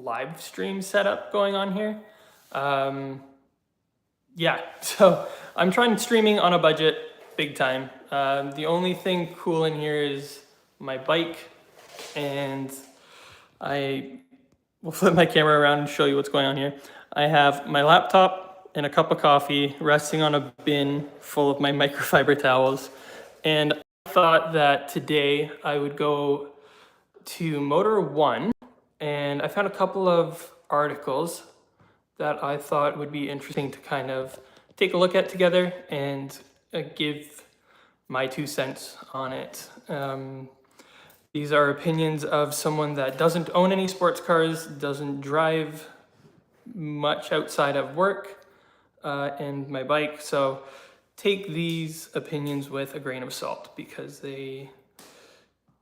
live stream setup going on here. Yeah, so I'm trying streaming on a budget big time. The only thing cool in here is my bike, and I will flip my camera around and show you what's going on here. I have my laptop and a cup of coffee resting on a bin full of my microfiber towels. And I thought that today I would go to Motor One, and I found a couple of articles that I thought would be interesting to kind of take a look at together and give my 2 cents on it. These are opinions of someone that doesn't own any sports cars, doesn't drive much outside of work, and my bike. So take these opinions with a grain of salt because they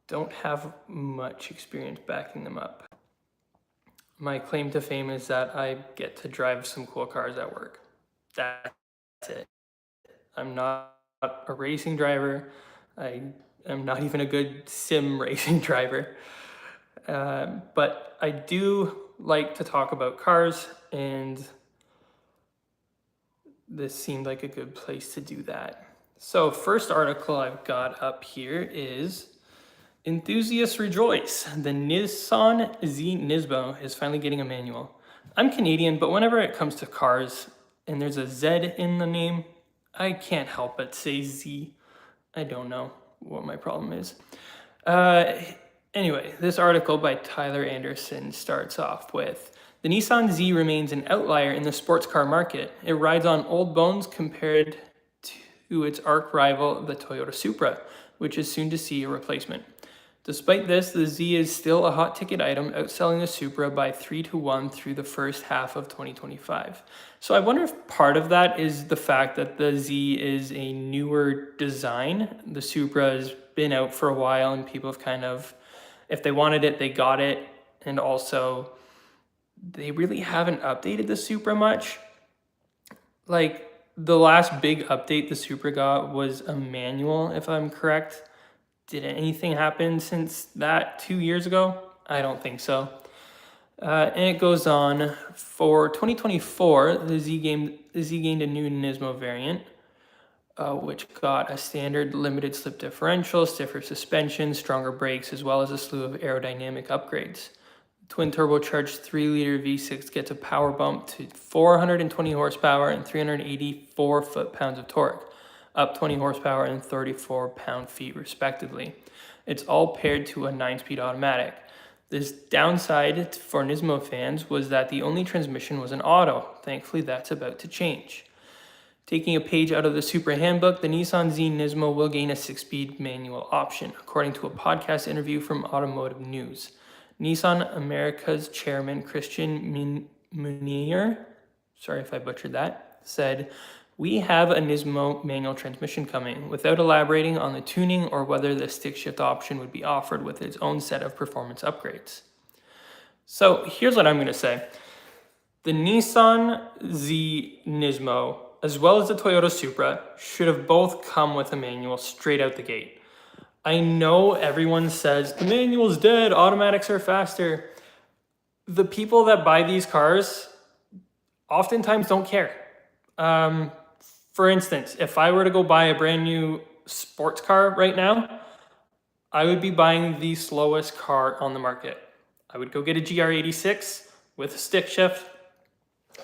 don't have much experience backing them up. My claim to fame is that I get to drive some cool cars at work. That's it. I'm not a racing driver. I am not even a good sim racing driver. But I do like to talk about cars, and this seemed like a good place to do that. So first article I've got up here is Enthusiasts rejoice. The Nissan Z Nismo is finally getting a manual. I'm Canadian, but whenever it comes to cars and there's a Z in the name, I can't help but say Z. I don't know what my problem is. Anyway, this article by Tyler Anderson starts off with, the Nissan Z remains an outlier in the sports car market. It rides on old bones compared to its arch rival, the Toyota Supra, which is soon to see a replacement. Despite this, the Z is still a hot ticket item, outselling the Supra by 3-1 through the first half of 2025. So I wonder if part of that is the fact that the Z is a newer design. The Supra has been out for a while and people have kind of, if they wanted it, they got it. And also, they really haven't updated the Supra much. Like, the last big update the Supra got was a manual, if I'm correct. Did anything happen since that 2 years ago? I don't think so. And it goes on. For 2024, the Z gained a new Nismo variant, which got a standard limited slip differential, stiffer suspension, stronger brakes, as well as a slew of aerodynamic upgrades. Twin turbocharged 3-liter V6 gets a power bump to 420 horsepower and 384 foot-pounds of torque, up 20 horsepower and 34 pound-feet respectively. It's all paired to a 9-speed automatic. This downside for Nismo fans was that the only transmission was an auto. Thankfully, that's about to change. Taking a page out of the Supra handbook, the Nissan Z Nismo will gain a 6-speed manual option, according to a podcast interview from Automotive News. Nissan America's chairman, Christian Munier, sorry if I butchered that, said, "We have a Nismo manual transmission coming," without elaborating on the tuning or whether the stick shift option would be offered with its own set of performance upgrades. So here's what I'm going to say. The Nissan Z Nismo, as well as the Toyota Supra, should have both come with a manual straight out the gate. I know everyone says, the manual's dead, automatics are faster. The people that buy these cars oftentimes don't care. For instance, if I were to go buy a brand new sports car right now, I would be buying the slowest car on the market. I would go get a GR86 with a stick shift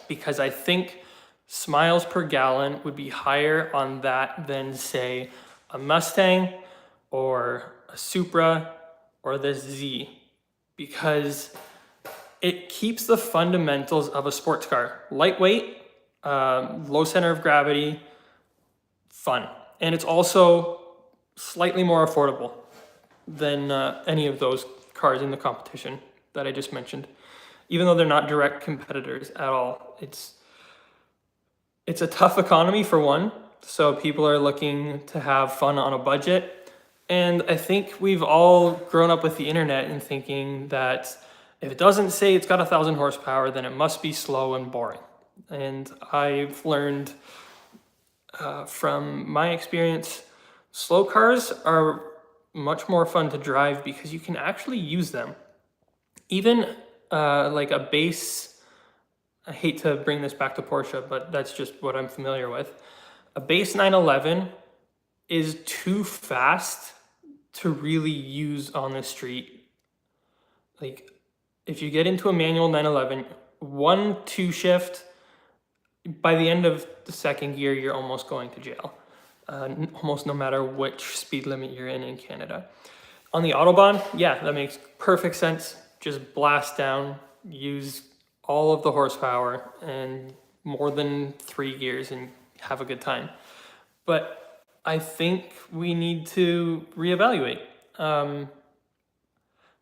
because I think miles per gallon would be higher on that than, say, a Mustang or a Supra or the Z, because it keeps the fundamentals of a sports car. Lightweight, low center of gravity, fun. And it's also slightly more affordable than any of those cars in the competition that I just mentioned, even though they're not direct competitors at all. It's a tough economy for one, so people are looking to have fun on a budget. And I think we've all grown up with the internet and thinking that if it doesn't say it's got 1,000 horsepower, then it must be slow and boring. And I've learned from my experience, slow cars are much more fun to drive because you can actually use them. Even like a base. I hate to bring this back to Porsche, but that's just what I'm familiar with. A base 911 is too fast to really use on the street. Like, if you get into a manual 911, 1-2 shift, by the end of the second gear, you're almost going to jail. Almost no matter which speed limit you're in Canada. On the Autobahn, yeah, that makes perfect sense. Just blast down, use all of the horsepower and more than 3 gears and have a good time. But I think we need to reevaluate.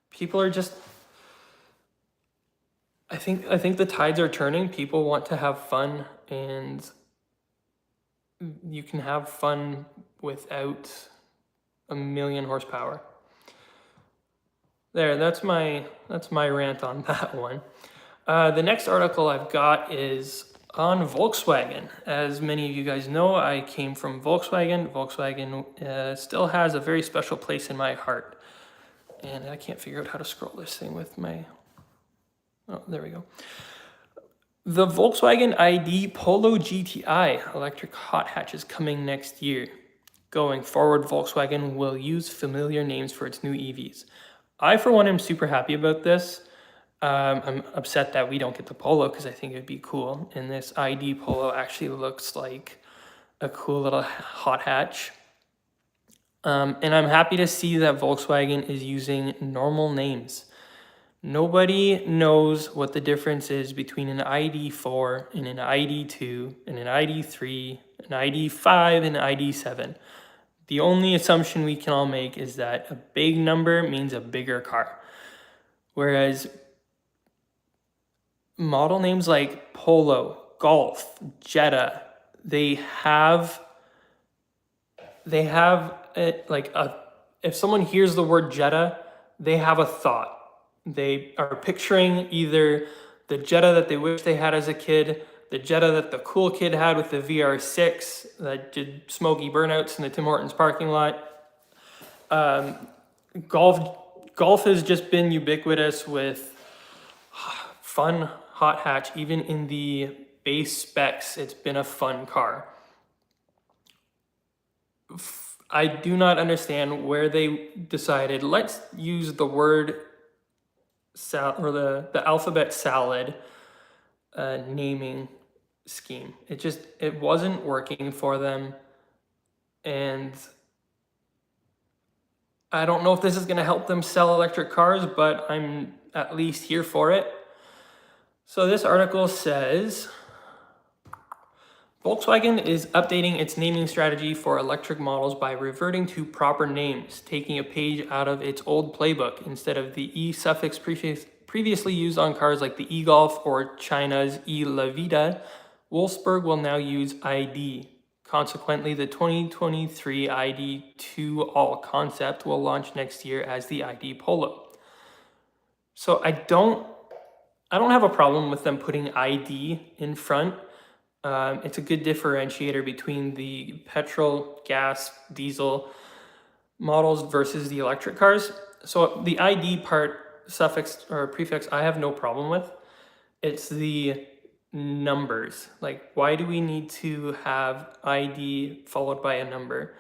People are just, I think the tides are turning. People want to have fun, and you can have fun without 1,000,000 horsepower. There, that's my rant on that one. The next article I've got is on Volkswagen. As many of you guys know, I came from Volkswagen. Volkswagen still has a very special place in my heart. And I can't figure out how to scroll this thing with my... Oh, there we go. The Volkswagen ID Polo GTI electric hot hatch is coming next year. Going forward, Volkswagen will use familiar names for its new EVs. I, for one, am super happy about this. I'm upset that we don't get the Polo because I think it'd be cool. And this ID Polo actually looks like a cool little hot hatch. And I'm happy to see that Volkswagen is using normal names. Nobody knows what the difference is between an ID4 and an ID2 and an ID3, an ID5 and an ID7. The only assumption we can all make is that a big number means a bigger car. Whereas model names like Polo, Golf, Jetta, they have it like if someone hears the word Jetta, they have a thought. They are picturing either the Jetta that they wish they had as a kid, the Jetta that the cool kid had with the VR6 that did smoky burnouts in the Tim Hortons parking lot. Golf has just been ubiquitous with fun hot hatch. Even in the base specs, it's been a fun car. I do not understand where they decided, let's use the word or the alphabet salad naming scheme. It wasn't working for them. And I don't know if this is going to help them sell electric cars, but I'm at least here for it. So this article says, Volkswagen is updating its naming strategy for electric models by reverting to proper names, taking a page out of its old playbook. Instead of the E suffix previously used on cars like the e-Golf or China's e-La Vida, Wolfsburg will now use ID. Consequently, the 2023 ID2 All concept will launch next year as the ID Polo. So I don't have a problem with them putting ID in front. It's a good differentiator between the petrol, gas, diesel models versus the electric cars. So the ID part, suffix or prefix, I have no problem with. It's the numbers. Like, why do we need to have ID followed by a number?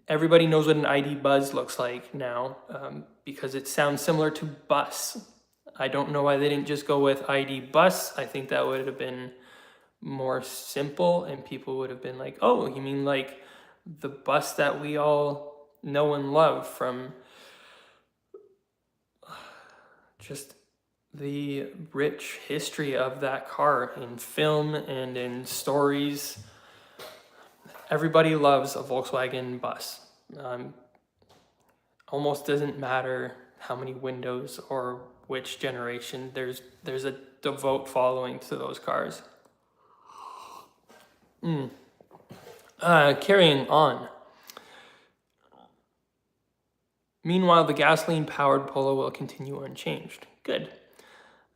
Everybody knows what an ID Buzz looks like now because it sounds similar to bus. I don't know why they didn't just go with ID bus. I think that would have been more simple and people would have been like, oh, you mean like the bus that we all know and love from just the rich history of that car in film and in stories. Everybody loves a Volkswagen bus. Almost doesn't matter how many windows or which generation, there's a devout following to those cars. Carrying on. Meanwhile, the gasoline-powered Polo will continue unchanged. Good.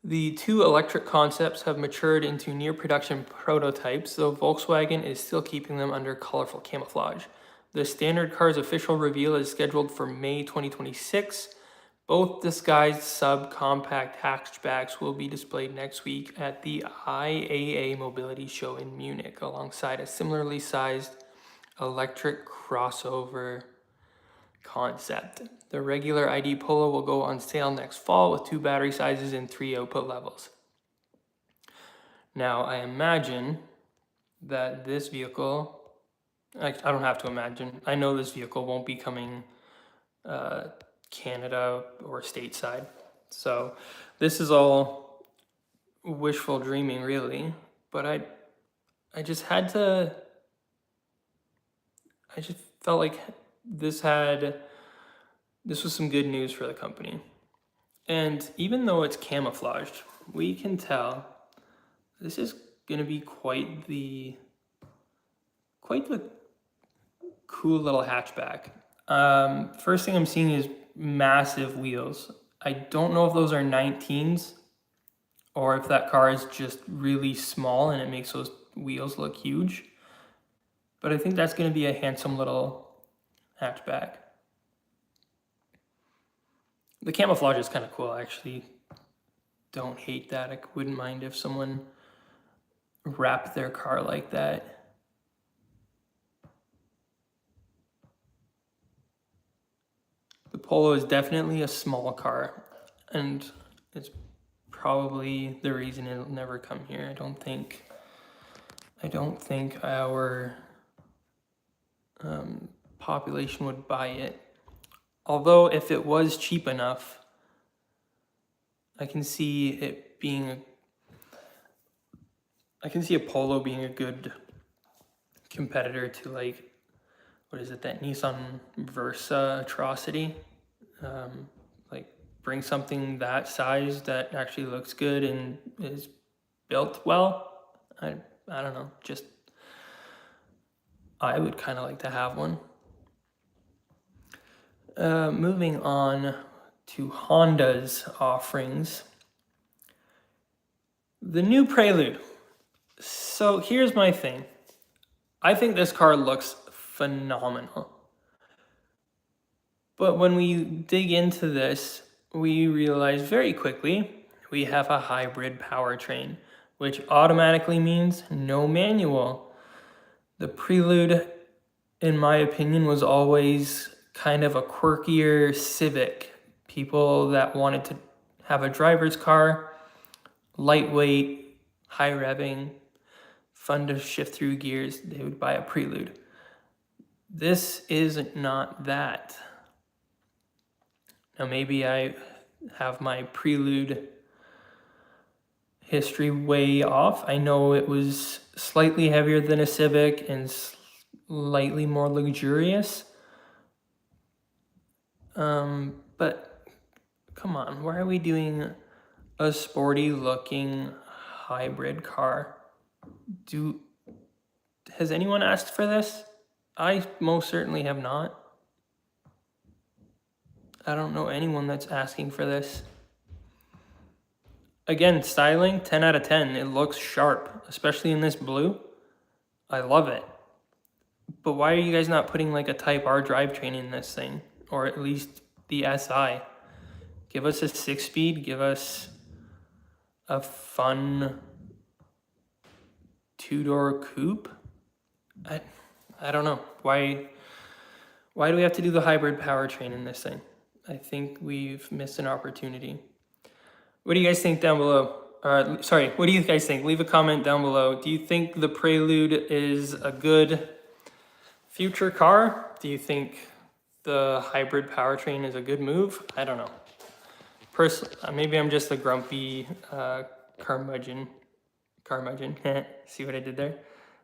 The two electric concepts have matured into near-production prototypes, though Volkswagen is still keeping them under colorful camouflage. The standard car's official reveal is scheduled for May 2026, Both disguised subcompact hatchbacks will be displayed next week at the IAA Mobility Show in Munich, alongside a similarly sized electric crossover concept. The regular ID Polo will go on sale next fall with 2 battery sizes and 3 output levels. Now, I imagine that this vehicle, I don't have to imagine, I know this vehicle won't be coming Canada or stateside. So this is all wishful dreaming, really. But I just felt like this was some good news for the company. And even though it's camouflaged, we can tell this is going to be quite the cool little hatchback. First thing I'm seeing is massive wheels. I don't know if those are 19s or if that car is just really small and it makes those wheels look huge. But I think that's going to be a handsome little hatchback. The camouflage is kind of cool. I actually don't hate that. I wouldn't mind if someone wrapped their car like that. The Polo is definitely a small car, and it's probably the reason it'll never come here. I don't think our population would buy it. Although if it was cheap enough, I can see a Polo being a good competitor to, like, what is it, that Nissan Versa atrocity? Like, bring something that size that actually looks good and is built well. I don't know, just I would kind of like to have one. Moving on to Honda's offerings. The new Prelude. So here's my thing. I think this car looks phenomenal. But when we dig into this, we realize very quickly we have a hybrid powertrain, which automatically means no manual. The Prelude, in my opinion, was always kind of a quirkier Civic. People that wanted to have a driver's car, lightweight, high revving, fun to shift through gears, they would buy a Prelude. This is not that. Now, maybe I have my Prelude history way off. I know it was slightly heavier than a Civic and slightly more luxurious. But come on, why are we doing a sporty looking hybrid car? Has anyone asked for this? I most certainly have not. I don't know anyone that's asking for this. Again, styling, 10 out of 10. It looks sharp, especially in this blue. I love it. But why are you guys not putting like a Type R drivetrain in this thing? Or at least the SI? Give us a 6-speed, give us a fun 2-door coupe. I don't know. Why do we have to do the hybrid powertrain in this thing? I think we've missed an opportunity. What do you guys think down below? What do you guys think? Leave a comment down below. Do you think the Prelude is a good future car? Do you think the hybrid powertrain is a good move? I don't know. Maybe I'm just a grumpy curmudgeon. See what I did there?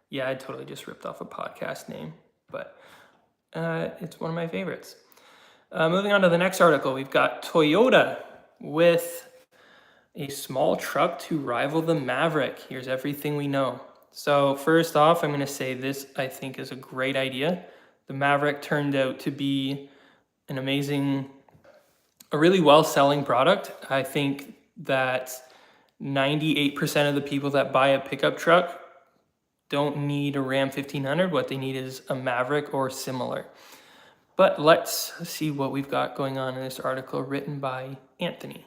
Yeah, I totally just ripped off a podcast name, but it's one of my favorites. Moving on to the next article, we've got Toyota with a small truck to rival the Maverick. Here's everything we know. So first off, I'm going to say this, I think, is a great idea. The Maverick turned out to be a really well-selling product. I think that 98% of the people that buy a pickup truck don't need a Ram 1500. What they need is a Maverick or similar. But let's see what we've got going on in this article written by Anthony.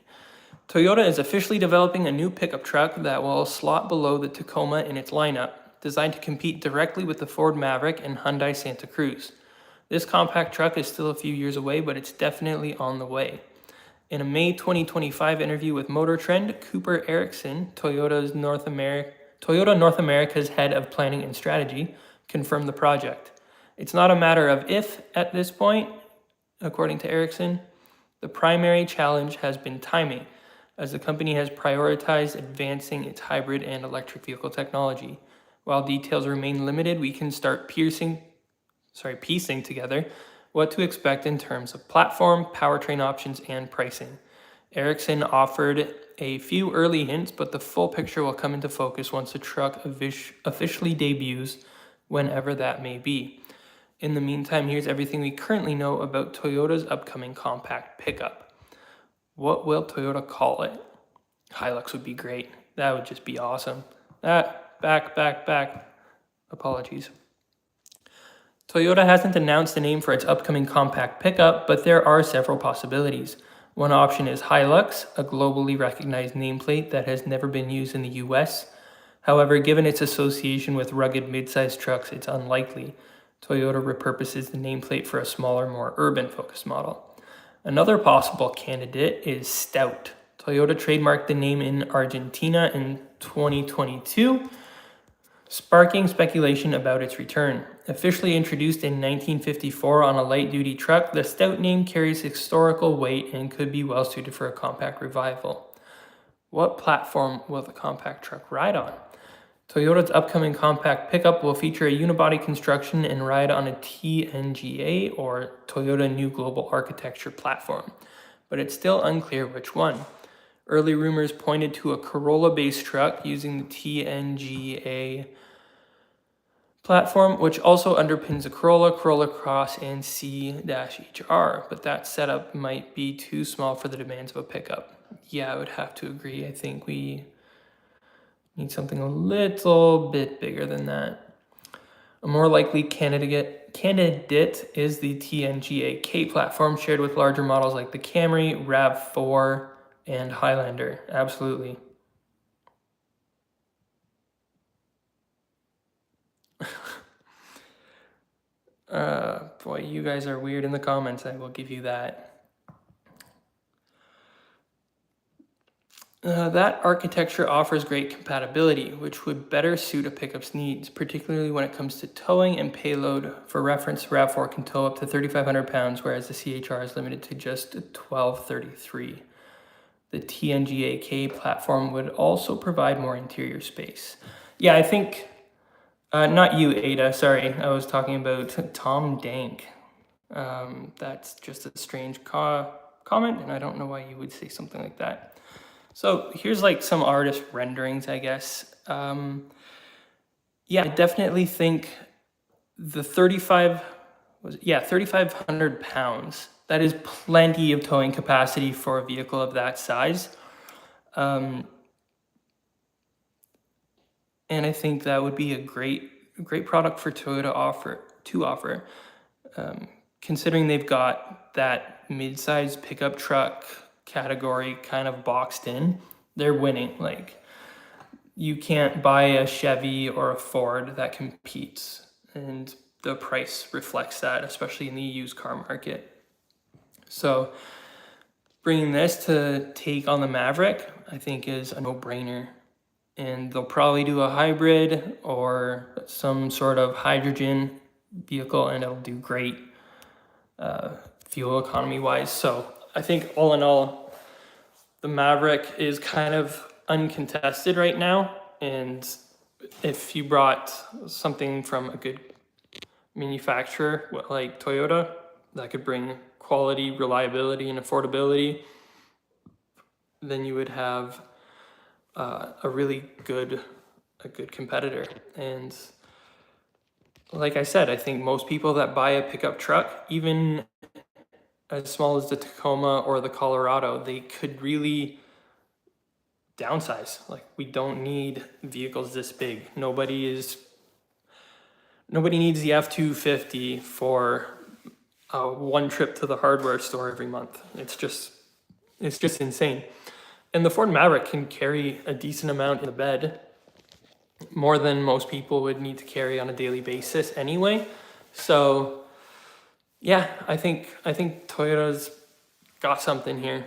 Toyota is officially developing a new pickup truck that will slot below the Tacoma in its lineup, designed to compete directly with the Ford Maverick and Hyundai Santa Cruz. This compact truck is still a few years away, but it's definitely on the way. In a May 2025 interview with Motor Trend, Cooper Erickson, Toyota North America's head of planning and strategy, confirmed the project. It's not a matter of if at this point, according to Erickson. The primary challenge has been timing, as the company has prioritized advancing its hybrid and electric vehicle technology. While details remain limited, we can start piecing together what to expect in terms of platform, powertrain options, and pricing. Erickson offered a few early hints, but the full picture will come into focus once the truck officially debuts, whenever that may be. In the meantime, here's everything we currently know about Toyota's upcoming compact pickup. What will Toyota call it? Hilux would be great. That would just be awesome. Apologies. Toyota hasn't announced a name for its upcoming compact pickup, but there are several possibilities. One option is Hilux, a globally recognized nameplate that has never been used in the US. However, given its association with rugged midsize trucks, it's unlikely. Toyota repurposes the nameplate for a smaller, more urban-focused model. Another possible candidate is Stout. Toyota trademarked the name in Argentina in 2022, sparking speculation about its return. Officially introduced in 1954 on a light-duty truck, the Stout name carries historical weight and could be well suited for a compact revival. What platform will the compact truck ride on? Toyota's upcoming compact pickup will feature a unibody construction and ride on a TNGA, or Toyota New Global Architecture platform, but it's still unclear which one. Early rumors pointed to a Corolla-based truck using the TNGA platform, which also underpins a Corolla, Corolla Cross, and C-HR, but that setup might be too small for the demands of a pickup. Yeah, I would have to agree. I think we need something a little bit bigger than that. A more likely candidate is the TNGA-K platform, shared with larger models like the Camry, RAV4, and Highlander. Absolutely. Boy, you guys are weird in the comments. I will give you that. That architecture offers great compatibility, which would better suit a pickup's needs, particularly when it comes to towing and payload. For reference, RAV4 can tow up to 3,500 pounds, whereas the CHR is limited to just 1,233. The TNGA-K platform would also provide more interior space. Yeah, I think, not you, Ada, sorry, I was talking about Tom Dank. That's just a strange comment, and I don't know why you would say something like that. So here's like some artist renderings, I guess. Yeah, I definitely think the 3,500 pounds. That is plenty of towing capacity for a vehicle of that size. And I think that would be a great product for Toyota to offer. Considering they've got that mid-size pickup truck category kind of boxed in, they're winning. Like, you can't buy a Chevy or a Ford that competes, and the price reflects that, especially in the used car market. So bringing this to take on the Maverick, I think, is a no-brainer. And they'll probably do a hybrid or some sort of hydrogen vehicle, and it'll do great fuel economy wise. So I think all in all, the Maverick is kind of uncontested right now. And if you brought something from a good manufacturer like Toyota that could bring quality, reliability, and affordability, then you would have a really good competitor. And like I said, I think most people that buy a pickup truck, even as small as the Tacoma or the Colorado, they could really downsize. Like, we don't need vehicles this big. Nobody needs the F-250 for one trip to the hardware store every month. It's just insane. And the Ford Maverick can carry a decent amount in the bed, more than most people would need to carry on a daily basis anyway. So yeah, I think Toyota's got something here.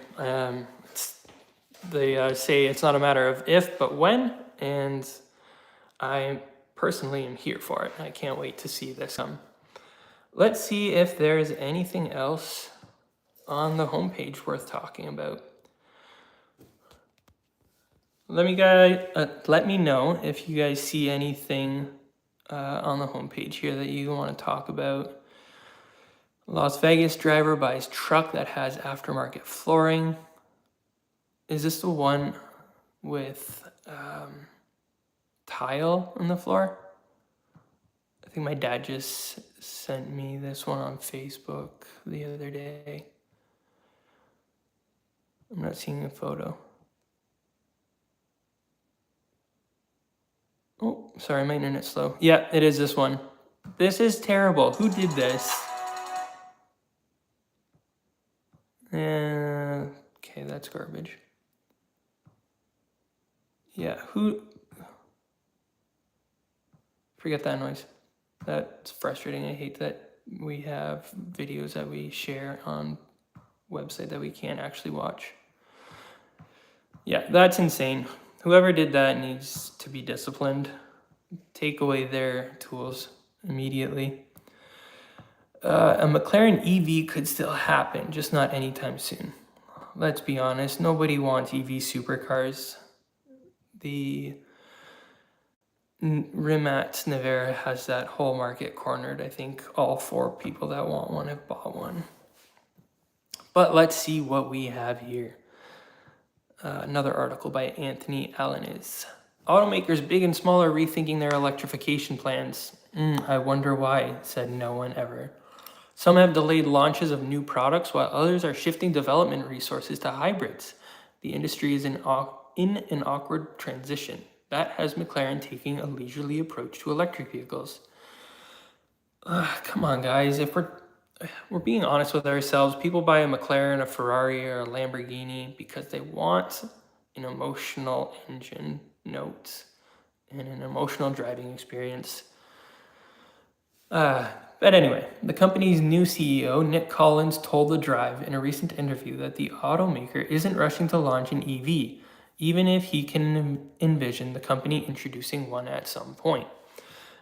They say it's not a matter of if, but when, and I personally am here for it. I can't wait to see this come. Let's see if there's anything else on the homepage worth talking about. Let me know if you guys see anything on the homepage here that you want to talk about. Las Vegas driver buys truck that has aftermarket flooring. Is this the one with tile on the floor? I think my dad just sent me this one on Facebook the other day. I'm not seeing a photo. Oh, sorry, my internet's slow. Yeah, it is this one. This is terrible. Who did this? Okay, that's garbage. Yeah, forget that noise. That's frustrating. I hate that we have videos that we share on website that we can't actually watch. Yeah, that's insane. Whoever did that needs to be disciplined. Take away their tools immediately. A McLaren EV could still happen, just not anytime soon. Let's be honest, nobody wants EV supercars. The Rimac Nevera has that whole market cornered. I think all 4 people that want one have bought one. But let's see what we have here. Another article by Anthony Alanis. Automakers big and small are rethinking their electrification plans. I wonder why, said no one ever. Some have delayed launches of new products, while others are shifting development resources to hybrids. The industry is in an awkward transition. That has McLaren taking a leisurely approach to electric vehicles. Come on, guys. If we're being honest with ourselves, people buy a McLaren, a Ferrari, or a Lamborghini because they want an emotional engine note and an emotional driving experience. But anyway, the company's new CEO, Nick Collins, told The Drive in a recent interview that the automaker isn't rushing to launch an EV, even if he can envision the company introducing one at some point.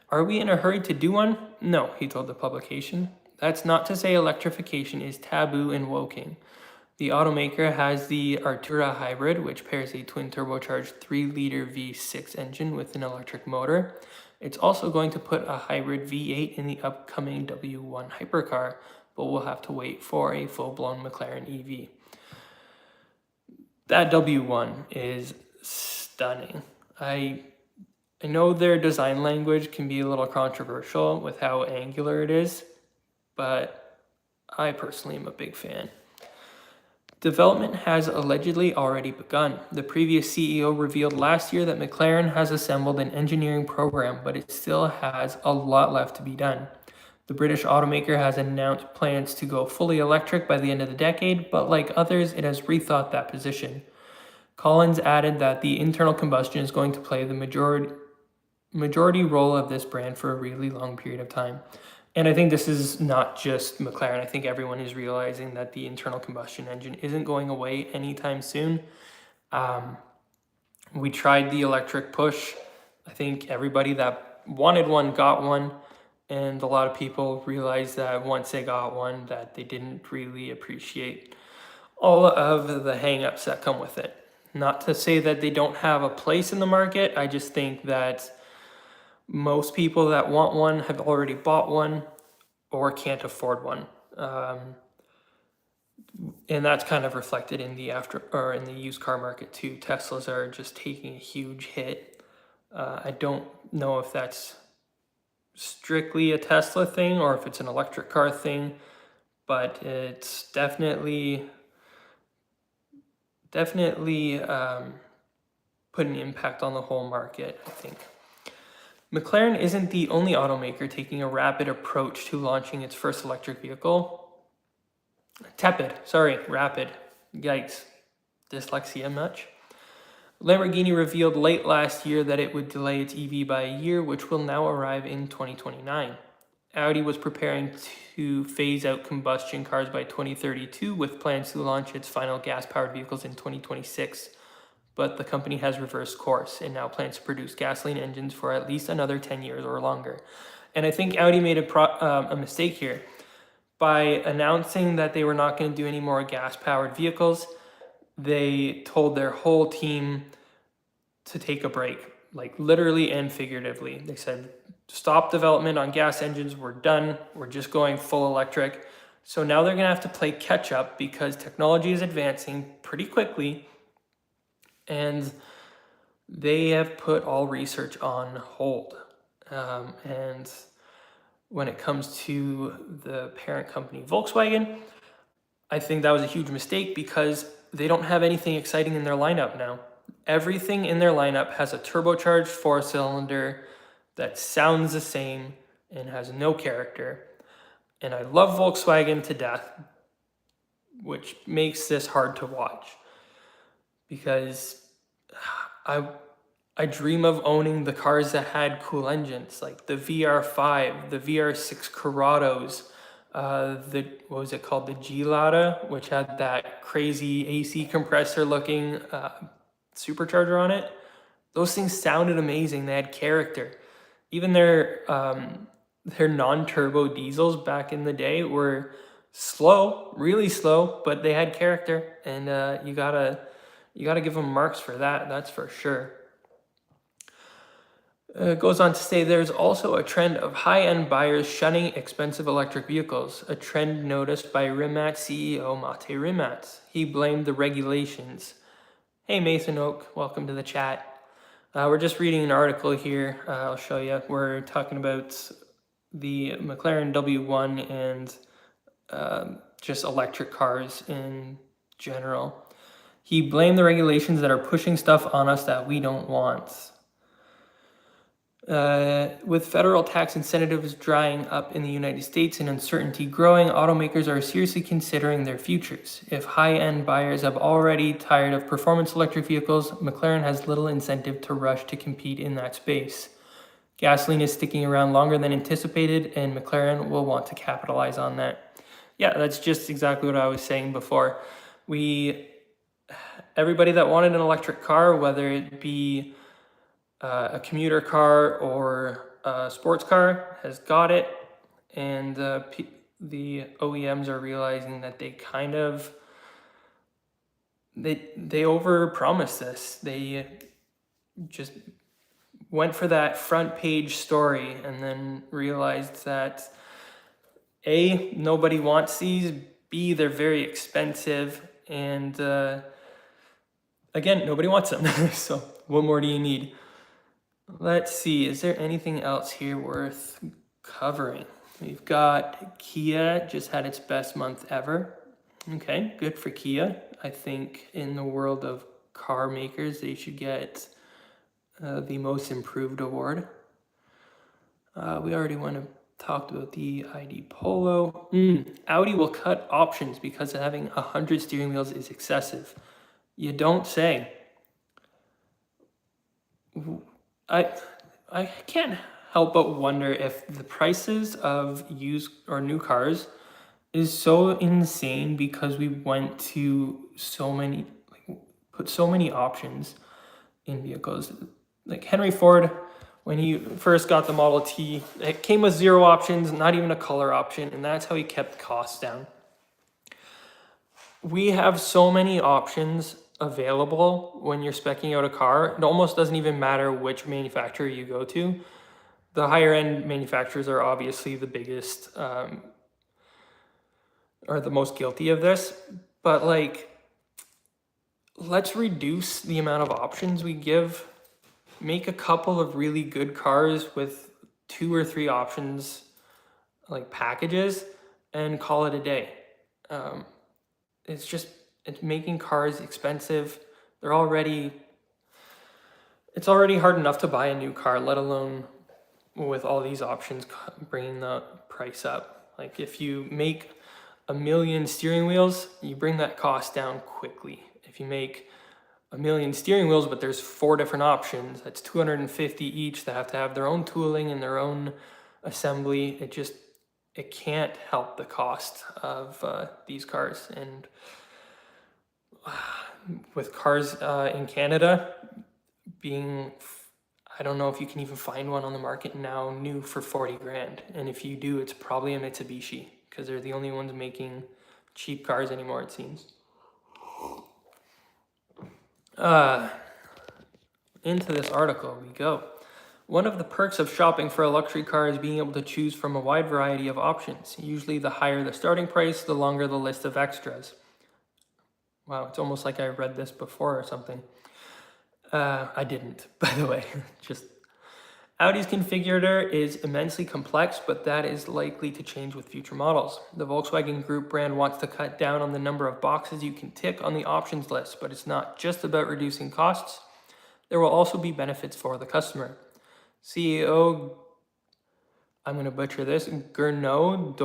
Are we in a hurry to do one? No, he told the publication. That's not to say electrification is taboo in Woking. The automaker has the Artura hybrid, which pairs a twin turbocharged 3-liter V6 engine with an electric motor. It's also going to put a hybrid V8 in the upcoming W1 hypercar, but we'll have to wait for a full-blown McLaren EV. That W1 is stunning. I know their design language can be a little controversial with how angular it is, but I personally am a big fan. Development has allegedly already begun. The previous CEO revealed last year that McLaren has assembled an engineering program, but it still has a lot left to be done. The British automaker has announced plans to go fully electric by the end of the decade, but like others, it has rethought that position. Collins added that the internal combustion is going to play the majority role of this brand for a really long period of time. And I think this is not just McLaren. I think everyone is realizing that the internal combustion engine isn't going away anytime soon. We tried the electric push. I think everybody that wanted one got one. And a lot of people realized that once they got one, that they didn't really appreciate all of the hang-ups that come with it. Not to say that they don't have a place in the market. I just think that most people that want one have already bought one or can't afford one. And that's kind of reflected in the in the used car market too. Teslas are just taking a huge hit. I don't know if that's strictly a Tesla thing or if it's an electric car thing, but it's definitely put an impact on the whole market, I think. McLaren isn't the only automaker taking a rapid approach to launching its first electric vehicle. Rapid. Yikes. Dyslexia much? Lamborghini revealed late last year that it would delay its EV by a year, which will now arrive in 2029. Audi was preparing to phase out combustion cars by 2032, with plans to launch its final gas-powered vehicles in 2026. But the company has reversed course and now plans to produce gasoline engines for at least another 10 years or longer. And I think Audi made a mistake here. By announcing that they were not going to do any more gas-powered vehicles, they told their whole team to take a break, like literally and figuratively. They said, stop development on gas engines, we're done, we're just going full electric. So now they're gonna have to play catch up because technology is advancing pretty quickly, and they have put all research on hold. And when it comes to the parent company Volkswagen, I think that was a huge mistake because they don't have anything exciting in their lineup now. Everything in their lineup has a turbocharged 4-cylinder that sounds the same and has no character. And I love Volkswagen to death, which makes this hard to watch because I dream of owning the cars that had cool engines, like the VR5, the VR6 Corrados, what was it called? The G-Lada, which had that crazy AC compressor looking supercharger on it. Those things sounded amazing. They had character. Even their non-turbo diesels back in the day were slow, really slow, but they had character, and you gotta give them marks for that. That's for sure. It goes on to say there's also a trend of high-end buyers shunning expensive electric vehicles, a trend noticed by Rimac CEO Mate Rimac. He blamed the regulations. Hey Mason Oak, welcome to the chat. We're just reading an article here. I'll show you. We're talking about the McLaren W1 and just electric cars in general. He blamed the regulations that are pushing stuff on us that we don't want. With federal tax incentives drying up in the United States and uncertainty growing, automakers are seriously considering their futures. If high-end buyers have already tired of performance electric vehicles, McLaren has little incentive to rush to compete in that space. Gasoline is sticking around longer than anticipated, and McLaren will want to capitalize on that. Yeah, that's just exactly what I was saying before. Everybody that wanted an electric car, whether it be a commuter car or a sports car, has got it, and the OEMs are realizing that they kind of they overpromised this. They just went for that front page story and then realized that A, nobody wants these, B, they're very expensive, and again, nobody wants them. So what more do you need? Let's see, is there anything else here worth covering? We've got Kia just had its best month ever. Okay, good for Kia. I think in the world of car makers, they should get the most improved award. We already talked about the ID Polo. Audi will cut options because having 100 steering wheels is excessive. You don't say. I can't help but wonder if the prices of used or new cars is so insane because we went to put so many options in vehicles. Like Henry Ford, when he first got the Model T, it came with 0 options, not even a color option, and that's how he kept costs down. We have so many options available when you're speccing out a car. It almost doesn't even matter which manufacturer you go to. The higher end manufacturers are obviously the biggest or the most guilty of this, but let's reduce the amount of options we give. Make a couple of really good cars with 2 or 3 options, like packages, and call it a day. It's making cars expensive. It's already hard enough to buy a new car, let alone with all these options bringing the price up. Like if you make 1 million steering wheels, you bring that cost down quickly. If you make 1 million steering wheels, but there's 4 different options, that's 250 each that have to have their own tooling and their own assembly. It can't help the cost of these cars. And with cars in Canada being, I don't know if you can even find one on the market now new for 40 grand. And if you do, it's probably a Mitsubishi, because they're the only ones making cheap cars anymore, it seems. Into this article we go. One of the perks of shopping for a luxury car is being able to choose from a wide variety of options. Usually the higher the starting price, the longer the list of extras. Wow, it's almost like I read this before or something. I didn't, by the way. Audi's configurator is immensely complex, but that is likely to change with future models. The Volkswagen Group brand wants to cut down on the number of boxes you can tick on the options list, but it's not just about reducing costs. There will also be benefits for the customer. CEO, I'm going to butcher this, Gernot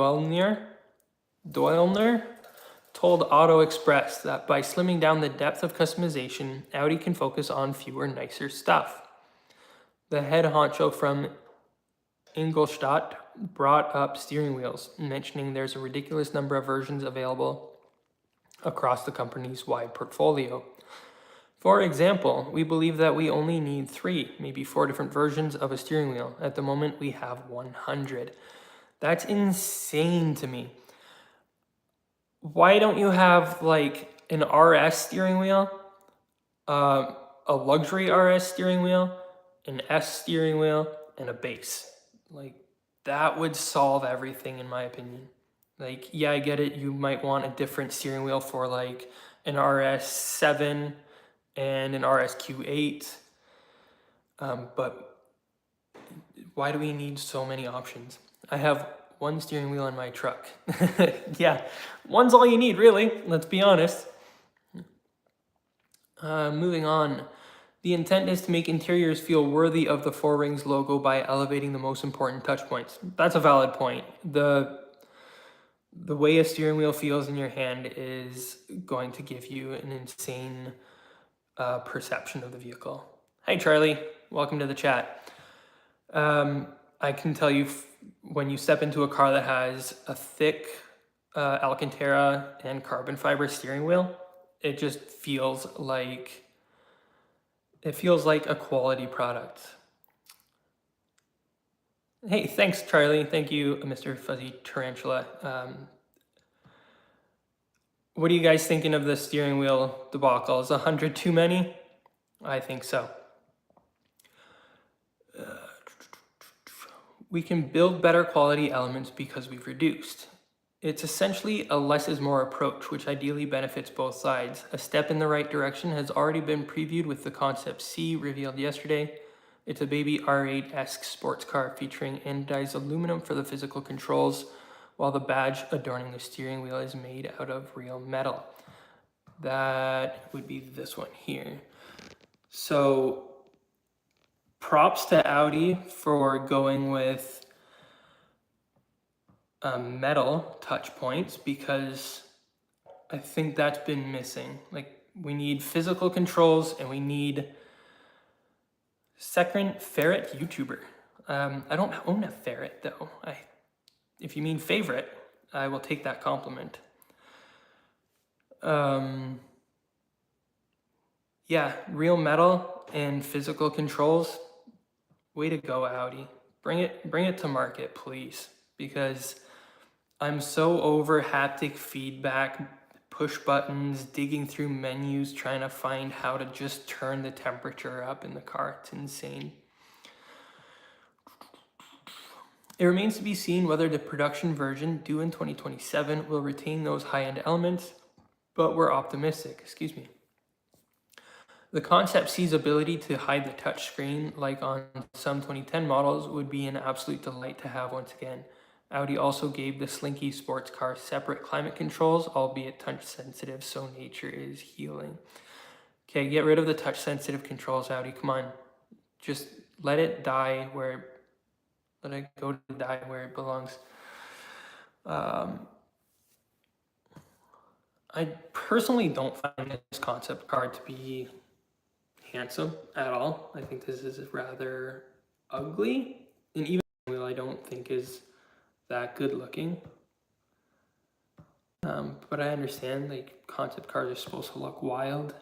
Doilner told Auto Express that by slimming down the depth of customization, Audi can focus on fewer, nicer stuff. The head honcho from Ingolstadt brought up steering wheels, mentioning there's a ridiculous number of versions available across the company's wide portfolio. For example, we believe that we only need 3, maybe 4 different versions of a steering wheel. At the moment, we have 100. That's insane to me. Why don't you have like an RS steering wheel, a luxury RS steering wheel, an S steering wheel, and a base? Like, that would solve everything in my opinion. Like, yeah, I get it. You might want a different steering wheel for like an RS7 and an RSQ8. But why do we need so many options? I have 1 steering wheel in my truck. Yeah, one's all you need, really. Let's be honest. Moving on. The intent is to make interiors feel worthy of the 4Rings logo by elevating the most important touch points. That's a valid point. The way a steering wheel feels in your hand is going to give you an insane perception of the vehicle. Hey, Charlie. Welcome to the chat. I can tell you, when you step into a car that has a thick Alcantara and carbon fiber steering wheel, it just feels like a quality product. Hey, thanks, Charlie. Thank you, Mr. Fuzzy Tarantula. What are you guys thinking of the steering wheel debacle? Is 100 too many? I think so. We can build better quality elements because we've reduced. It's essentially a less is more approach, which ideally benefits both sides. A step in the right direction has already been previewed with the Concept C revealed yesterday. It's a baby R8-esque sports car featuring anodized aluminum for the physical controls, while the badge adorning the steering wheel is made out of real metal. That would be this one here. So props to Audi for going with metal touch points, because I think that's been missing. Like, we need physical controls and we need second ferret YouTuber. I don't own a ferret though. If you mean favorite, I will take that compliment. Yeah, real metal and physical controls. Way to go, Audi. Bring it to market, please, because I'm so over haptic feedback, push buttons, digging through menus, trying to find how to just turn the temperature up in the car. It's insane. It remains to be seen whether the production version due in 2027 will retain those high-end elements, but we're optimistic. The Concept C's ability to hide the touchscreen, like on some 2010 models, would be an absolute delight to have once again. Audi also gave the slinky sports car separate climate controls, albeit touch sensitive, so nature is healing. Okay, get rid of the touch sensitive controls, Audi. Come on, just let it go to die where it belongs. I personally don't find this concept car to be handsome at all. I think this is rather ugly, and even wheel I don't think is that good looking. But I understand like concept cars are supposed to look wild.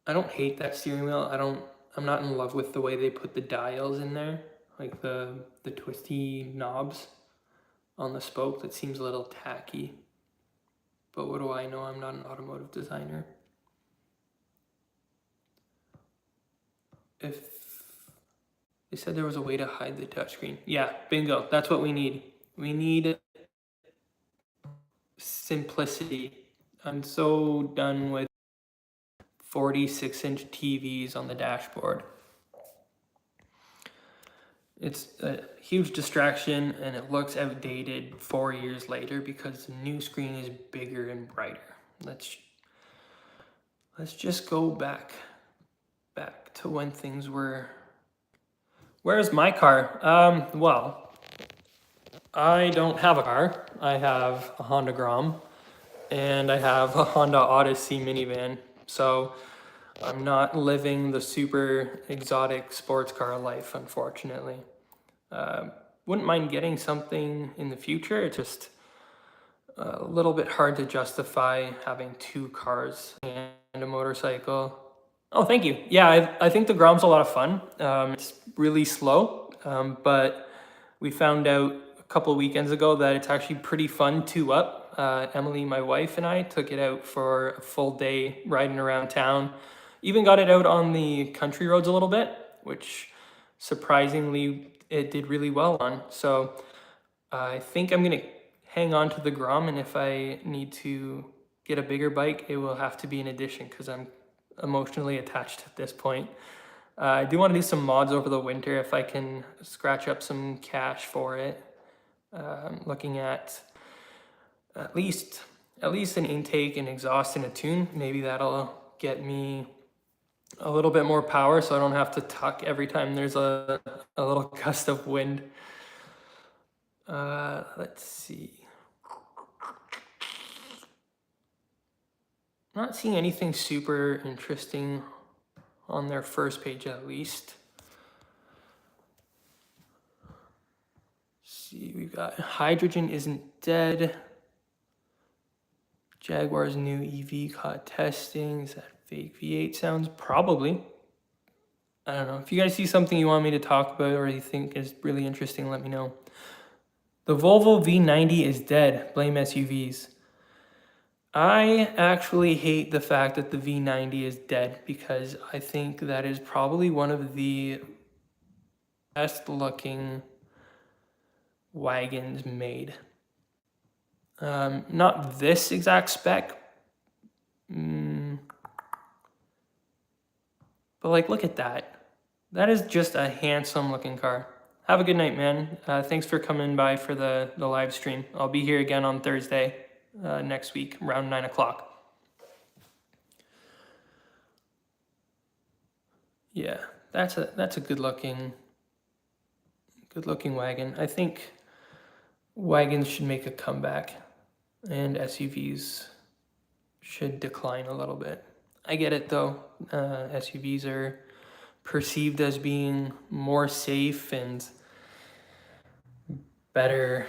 I don't hate that steering wheel. I'm not in love with the way they put the dials in there, like the twisty knobs on the spoke. That seems a little tacky. But what do I know? I'm not an automotive designer. If they said there was a way to hide the touchscreen. Yeah, bingo. That's what we need. We need simplicity. I'm so done with 46-inch TVs on the dashboard. It's a huge distraction and it looks outdated 4 years later because the new screen is bigger and brighter. Let's just go back to when things were. Where's my car? Well, I don't have a car. I have a Honda Grom and I have a Honda Odyssey minivan. So I'm not living the super exotic sports car life, unfortunately. Wouldn't mind getting something in the future. It's just a little bit hard to justify having 2 cars and a motorcycle. Oh, thank you. Yeah, I think the Grom's a lot of fun. It's really slow, but we found out a couple of weekends ago that it's actually pretty fun to up. Emily, my wife, and I took it out for a full day riding around town. Even got it out on the country roads a little bit, which surprisingly it did really well on. So I think I'm gonna hang on to the Grom, and if I need to get a bigger bike, it will have to be an addition because I'm emotionally attached at this point. I do want to do some mods over the winter if I can scratch up some cash for it. Looking at least an intake, an exhaust, and a tune. Maybe that'll get me a little bit more power so I don't have to tuck every time there's a little gust of wind. Let's see. Not seeing anything super interesting on their first page, at least. Let's see, we've got hydrogen isn't dead. Jaguar's new EV caught testing. Is that fake V8 sounds? Probably. I don't know. If you guys see something you want me to talk about or you think is really interesting, let me know. The Volvo V90 is dead. Blame SUVs. I actually hate the fact that the V90 is dead because I think that is probably one of the best looking wagons made. Not this exact spec, but like, look at that. That is just a handsome looking car. Have a good night, man. Thanks for coming by for the live stream. I'll be here again on Thursday next week around 9 o'clock. Yeah, that's a good looking wagon. I think wagons should make a comeback and SUVs should decline a little bit. I get it though. SUVs are perceived as being more safe and better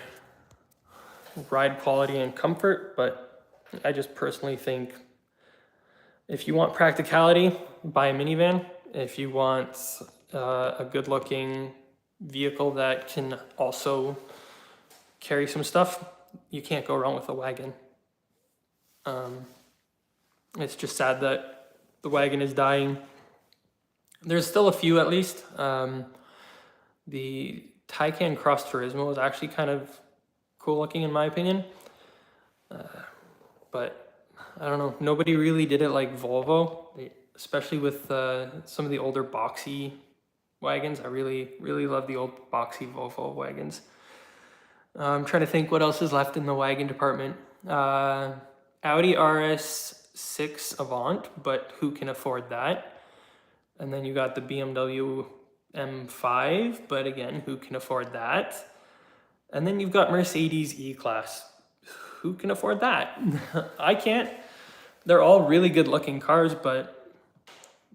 ride quality and comfort, but I just personally think if you want practicality, buy a minivan. If you want a good looking vehicle that can also carry some stuff, you can't go wrong with a wagon. It's just sad that the wagon is dying. There's still a few at least. The Taycan Cross Turismo is actually kind of cool looking in my opinion. But I don't know, nobody really did it like Volvo, especially with some of the older boxy wagons. I really love the old boxy Volvo wagons. I'm trying to think what else is left in the wagon department. Audi RS6 Avant, but who can afford that? And then you got the BMW M5, but again, who can afford that? And then you've got Mercedes E-Class. who can afford that? I can't. They're all really good looking cars, but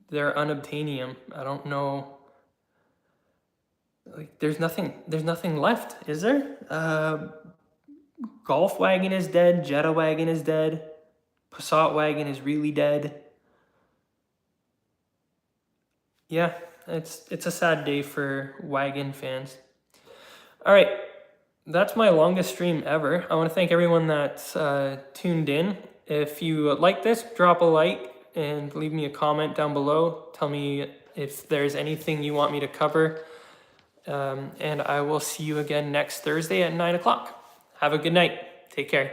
they're unobtainium. I don't know. Like, there's nothing left, is there? Golf Wagon is dead. Jetta Wagon is dead. Passat Wagon is really dead. Yeah, it's a sad day for wagon fans. All right, that's my longest stream ever. I want to thank everyone that's tuned in. If you like this, drop a like and leave me a comment down below. Tell me if there's anything you want me to cover. And I will see you again next Thursday at 9 o'clock. Have a good night. Take care.